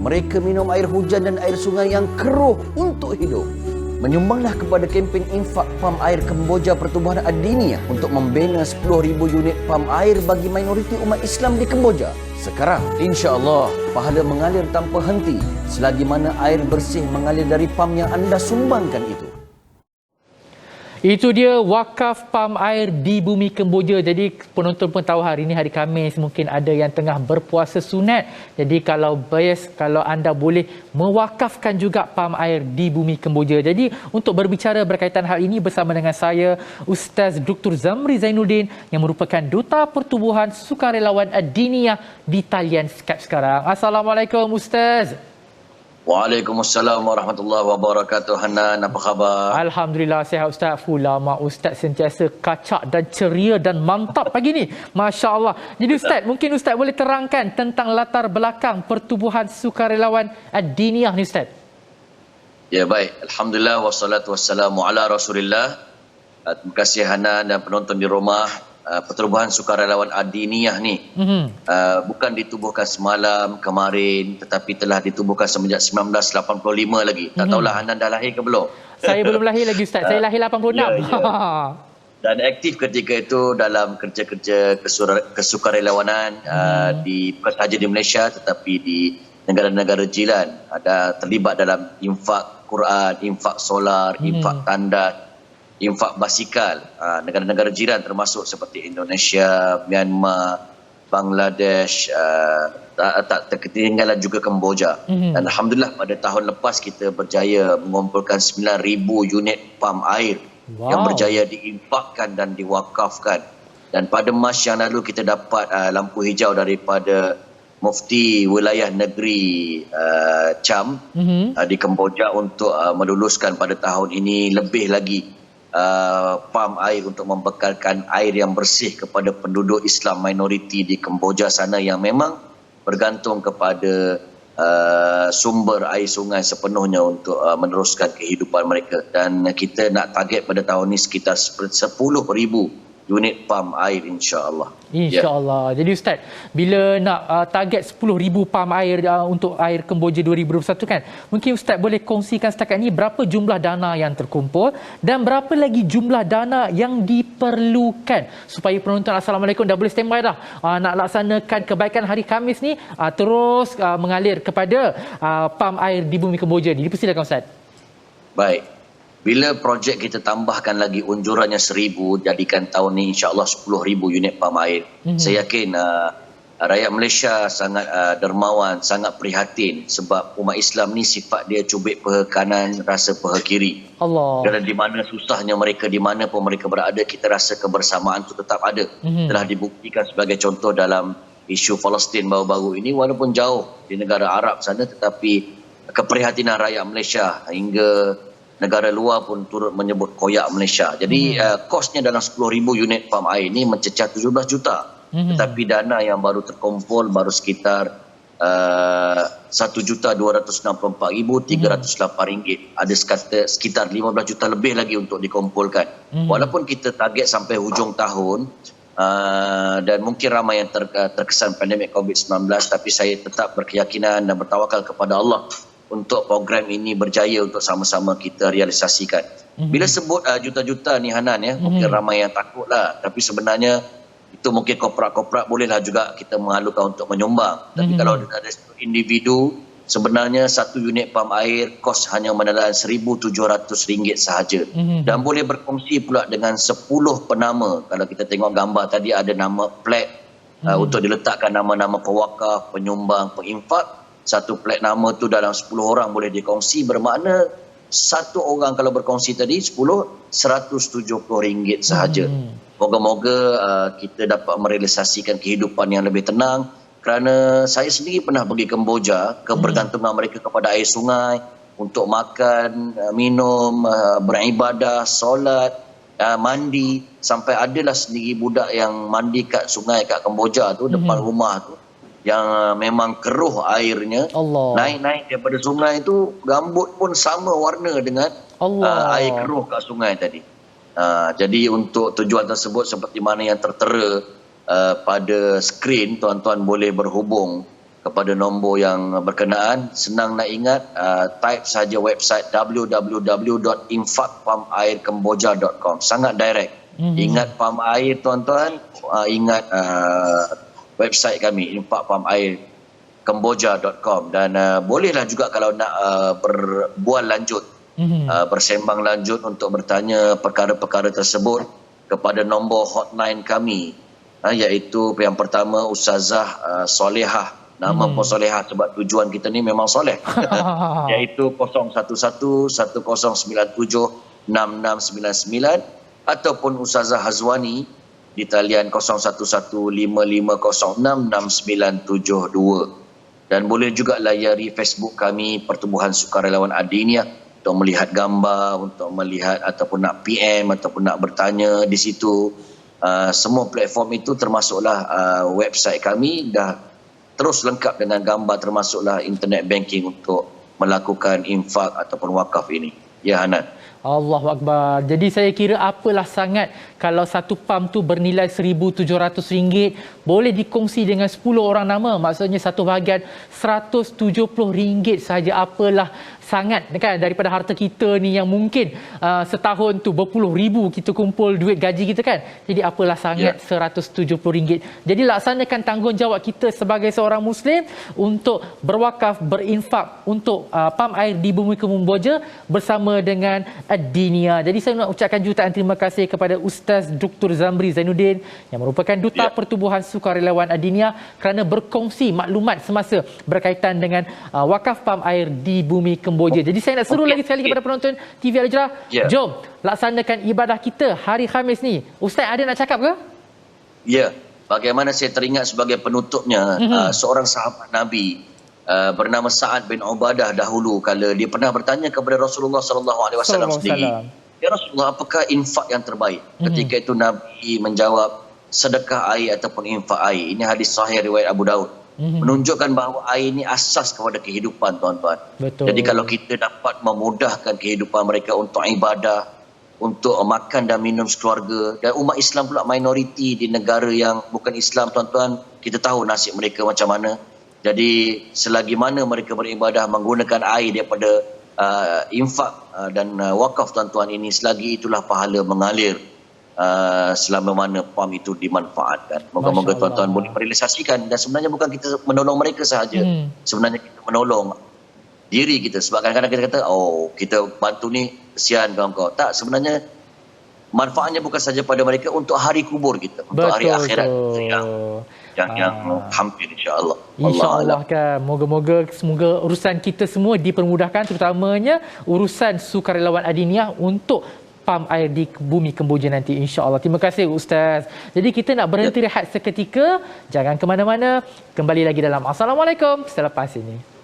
Mereka minum air hujan dan air sungai yang keruh untuk hidup. Menyumbanglah kepada kempen infak pam air Kemboja Pertubuhan Ad-Diniyah untuk membina 10,000 unit pam air bagi minoriti umat Islam di Kemboja. Sekarang, insya-Allah, pahala mengalir tanpa henti selagi mana air bersih mengalir dari pam yang anda sumbangkan itu. Itu dia wakaf pam air di bumi Kemboja. Jadi penonton pun tahu hari ini hari Khamis, mungkin ada yang tengah berpuasa sunat. Jadi kalau anda boleh mewakafkan juga pam air di bumi Kemboja. Jadi untuk berbicara berkaitan hal ini bersama dengan saya, Ustaz Dr. Zamri Zainuddin yang merupakan Duta Pertubuhan Sukarelawan Ad-Diniyah di talian Skype sekarang. Assalamualaikum Ustaz. Waalaikumsalam warahmatullahi wabarakatuh. Hanan, apa khabar? Alhamdulillah sihat Ustaz. Fulama Ustaz sentiasa kacak dan ceria dan mantap pagi ni. Masya Allah. Jadi Ustaz, mungkin Ustaz boleh terangkan tentang latar belakang Pertubuhan Sukarelawan Ad-Diniyah ni Ustaz. Ya, baik. Alhamdulillah wassalatu wassalamu ala Rasulillah. Terima kasih Hanan dan penonton di rumah. Pertubuhan Sukarelawan Ad-Diniyah ni bukan ditubuhkan semalam kemarin, tetapi telah ditubuhkan semenjak 1985 lagi. Tak tahulah Hanan dah lahir ke belum? Saya belum lahir lagi Ustaz. Saya lahir 86. Dan aktif ketika itu dalam kerja-kerja kesukarelawanan bukan sahaja di Malaysia tetapi di negara-negara jiran. Ada terlibat dalam infak Quran, infak solar, infak tandas, infak basikal, negara-negara jiran termasuk seperti Indonesia, Myanmar, Bangladesh, tak terketinggalan juga Kemboja. Dan Alhamdulillah pada tahun lepas kita berjaya mengumpulkan 9,000 unit pam air yang berjaya diinfakkan dan diwakafkan. Dan pada Mac yang lalu kita dapat lampu hijau daripada Mufti Wilayah Negeri Cham di Kemboja untuk meluluskan pada tahun ini lebih lagi pam air untuk membekalkan air yang bersih kepada penduduk Islam minoriti di Kemboja sana yang memang bergantung kepada sumber air sungai sepenuhnya untuk meneruskan kehidupan mereka. Dan kita nak target pada tahun ini sekitar 10,000 unit pam air insya-Allah. InsyaAllah. Jadi Ustaz, bila nak target 10,000 pam air untuk air Kemboja 2021 kan, mungkin Ustaz boleh kongsikan setakat ini berapa jumlah dana yang terkumpul dan berapa lagi jumlah dana yang diperlukan supaya penonton Assalamualaikum dah boleh standby dah nak laksanakan kebaikan hari Khamis ni terus mengalir kepada pam air di bumi Kemboja ni. Dipersilakan Ustaz. Baik. Bila projek kita tambahkan lagi unjurannya 1,000, jadikan tahun ni insya-Allah 10,000 unit pam air. Saya yakin rakyat Malaysia sangat dermawan, sangat prihatin sebab umat Islam ni sifat dia cubit peha kanan, rasa peha kiri. Allah. Dan di mana susahnya mereka, di mana pun mereka berada, kita rasa kebersamaan itu tetap ada. Telah dibuktikan sebagai contoh dalam isu Palestin baru-baru ini, walaupun jauh di negara Arab sana, tetapi keprihatinan rakyat Malaysia hingga negara luar pun turut menyebut koyak Malaysia. Jadi kosnya dalam 10,000 unit pam air ini mencecah 17 juta. Tetapi dana yang baru terkumpul baru sekitar 1,264,308 ringgit. Ada sekitar 15 juta lebih lagi untuk dikumpulkan. Walaupun kita target sampai hujung tahun dan mungkin ramai yang terkesan pandemik COVID-19, tapi saya tetap berkeyakinan dan bertawakal kepada Allah untuk program ini berjaya untuk sama-sama kita realisasikan. Bila sebut juta-juta ni Hanan ya, mungkin ramai yang takutlah, tapi sebenarnya itu mungkin korporat-korporat bolehlah juga kita menghalukan untuk menyumbang. Tapi kalau ada individu, sebenarnya satu unit pam air kos hanya menelan RM1,700 sahaja. Dan boleh berkongsi pula dengan 10 penama. Kalau kita tengok gambar tadi ada nama plat untuk diletakkan nama-nama pewakaf, penyumbang, penginfak. Satu plat nama tu dalam 10 orang boleh dikongsi, bermakna satu orang kalau berkongsi tadi 10, RM170 sahaja. Moga-moga kita dapat merealisasikan kehidupan yang lebih tenang, kerana saya sendiri pernah pergi Kemboja, kebergantungan mereka kepada air sungai untuk makan, minum, beribadah, solat, mandi, sampai adalah sendiri budak yang mandi kat sungai kat Kemboja tu, depan rumah tu, yang memang keruh airnya. Naik-naik daripada sungai itu, rambut pun sama warna dengan air keruh kat sungai tadi. Jadi untuk tujuan tersebut seperti mana yang tertera pada skrin, tuan-tuan boleh berhubung kepada nombor yang berkenaan. Senang nak ingat, type saja website www.infakpumairkemboja.com. Sangat direct. Ingat pam air tuan-tuan, ingat website kami infakpumairkemboja.com, dan bolehlah juga kalau nak berbual lanjut, bersembang lanjut untuk bertanya perkara-perkara tersebut kepada nombor hotline kami, iaitu yang pertama Ustazah Solehah. Nama pun Solehah sebab tujuan kita ni memang soleh. Iaitu 011-1097-6699, ataupun Ustazah Hazwani di talian 0115506972. Dan boleh juga layari Facebook kami Pertubuhan Sukarelawan Adiniah untuk melihat gambar, untuk melihat ataupun nak PM ataupun nak bertanya di situ. Semua platform itu termasuklah website kami dah terus lengkap dengan gambar, termasuklah internet banking untuk melakukan infak ataupun wakaf ini. Ya, Hanan. Allahu Akbar. Jadi saya kira apalah sangat kalau satu pam tu bernilai RM1,700, boleh dikongsi dengan 10 orang nama. Maksudnya satu bahagian RM170 saja. Apalah sangat kan daripada harta kita ni yang mungkin setahun tu berpuluh ribu kita kumpul duit gaji kita kan. Jadi apalah sangat RM170. Jadi laksanakan tanggungjawab kita sebagai seorang Muslim untuk berwakaf, berinfak untuk pam air di Bumi Kemboja bersama dengan Adiniah. Jadi saya nak ucapkan jutaan terima kasih kepada Ustaz Dr. Zamri Zainuddin yang merupakan Duta Pertubuhan Sukarelawan Adiniah kerana berkongsi maklumat semasa berkaitan dengan wakaf pam air di Bumi Kemboja. Jadi saya nak seru lagi sekali kepada penonton TV Al Hijrah. Jom laksanakan ibadah kita hari Khamis ni. Ustaz ada nak cakap ke? Ya, bagaimana saya teringat sebagai penutupnya, seorang sahabat Nabi bernama Sa'ad bin Ubadah dahulu kala dia pernah bertanya kepada Rasulullah SAW sendiri, ya Rasulullah, apakah infak yang terbaik? Ketika itu Nabi menjawab, sedekah air ataupun infak air. Ini hadis sahih riwayat Abu Daud. Menunjukkan bahawa air ini asas kepada kehidupan, tuan-tuan. Jadi kalau kita dapat memudahkan kehidupan mereka untuk ibadah, untuk makan dan minum sekeluarga, dan umat Islam pula minoriti di negara yang bukan Islam, tuan-tuan, kita tahu nasib mereka macam mana. Jadi selagi mana mereka beribadah menggunakan air daripada infak dan wakaf, tuan-tuan, ini selagi itulah pahala mengalir selama mana pam itu dimanfaatkan. Moga-moga tuan-tuan boleh merealisasikan. Dan sebenarnya bukan kita menolong mereka sahaja, sebenarnya kita menolong diri kita. Sebab kadang-kadang kita kata, oh kita bantu ni kesian kawan-kawan. Tak, sebenarnya manfaatnya bukan saja pada mereka, untuk hari kubur kita, untuk hari akhirat yang hampir, insya-Allah. InsyaAllah kan. Moga-moga semoga urusan kita semua dipermudahkan, terutamanya urusan Sukarelawan Adiniah untuk pam air di Bumi Kemboja nanti, insya-Allah. Terima kasih Ustaz. Jadi kita nak berhenti rehat seketika. Jangan ke mana-mana. Kembali lagi dalam Assalamualaikum selepas ini.